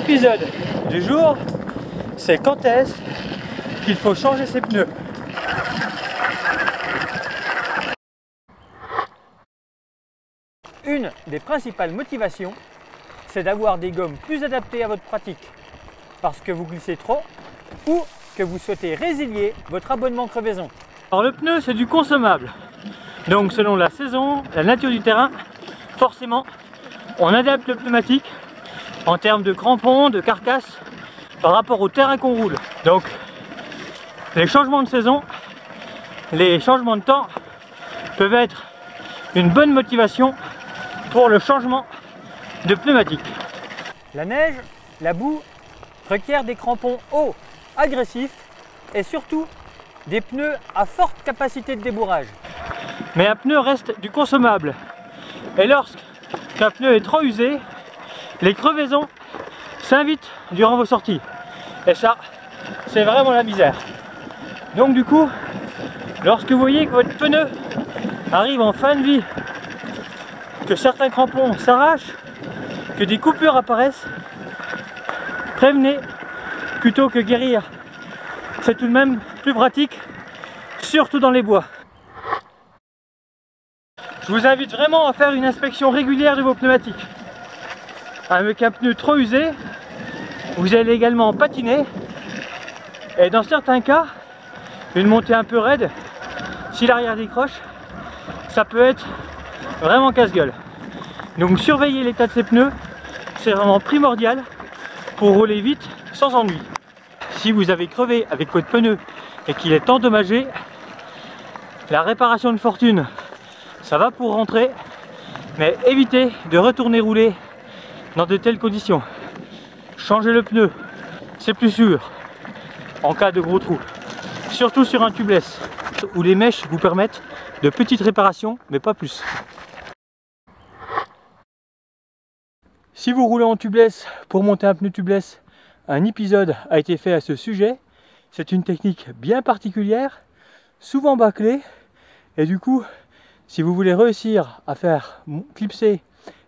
L'épisode du jour, c'est quand est-ce qu'il faut changer ses pneus. Une des principales motivations, c'est d'avoir des gommes plus adaptées à votre pratique, parce que vous glissez trop ou que vous souhaitez résilier votre abonnement crevaison. Alors le pneu, c'est du consommable, donc selon la saison, la nature du terrain, forcément on adapte le pneumatique en termes de crampons, de carcasse par rapport au terrain qu'on roule. Donc les changements de saison, les changements de temps peuvent être une bonne motivation pour le changement de pneumatique. La neige, la boue requièrent des crampons hauts, agressifs et surtout des pneus à forte capacité de débourrage. Mais un pneu reste du consommable. Et lorsqu'un pneu est trop usé, les crevaisons s'invitent durant vos sorties. Et ça, c'est vraiment la misère. Donc du coup, lorsque vous voyez que votre pneu arrive en fin de vie, que certains crampons s'arrachent, que des coupures apparaissent, prévenez plutôt que guérir. C'est tout de même plus pratique, surtout dans les bois. Je vous invite vraiment à faire une inspection régulière de vos pneumatiques. Avec un pneu trop usé, vous allez également patiner et dans certains cas, une montée un peu raide, si l'arrière décroche, ça peut être vraiment casse-gueule. Donc surveiller l'état de ces pneus, c'est vraiment primordial pour rouler vite sans ennui. Si vous avez crevé avec votre pneu et qu'il est endommagé, la réparation de fortune, ça va pour rentrer, mais évitez de retourner rouler dans de telles conditions. Changez le pneu, c'est plus sûr en cas de gros trous. Surtout sur un tubeless, où les mèches vous permettent de petites réparations, mais pas plus. Si vous roulez en tubeless pour monter un pneu tubeless, un épisode a été fait à ce sujet. C'est une technique bien particulière, souvent bâclée, et du coup, si vous voulez réussir à faire clipser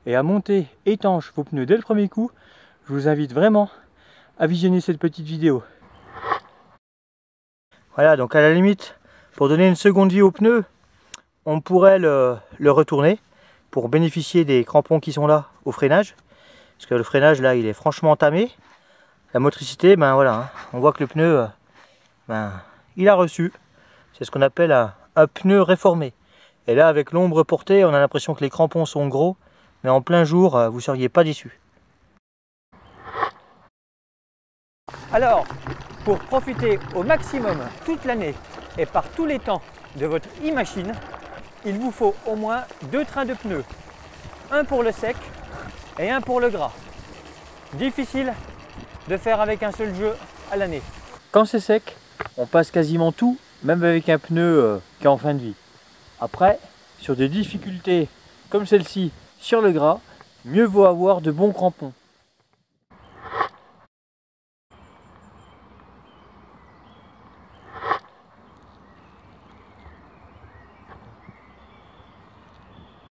et à monter étanche vos pneus dès le premier coup, je vous invite vraiment à visionner cette petite vidéo. Voilà, donc à la limite, pour donner une seconde vie au pneu, on pourrait le retourner pour bénéficier des crampons qui sont là au freinage. Parce que le freinage là, il est franchement entamé. La motricité, ben voilà, hein, on voit que le pneu, il a reçu. C'est ce qu'on appelle un pneu réformé. Et là, avec l'ombre portée, on a l'impression que les crampons sont gros. Mais en plein jour, vous ne seriez pas déçus. Alors, pour profiter au maximum toute l'année et par tous les temps de votre e-machine, il vous faut au moins 2 trains de pneus. Un pour le sec et un pour le gras. Difficile de faire avec un seul jeu à l'année. Quand c'est sec, on passe quasiment tout, même avec un pneu qui est en fin de vie. Après, sur des difficultés comme celle-ci, sur le gras, mieux vaut avoir de bons crampons.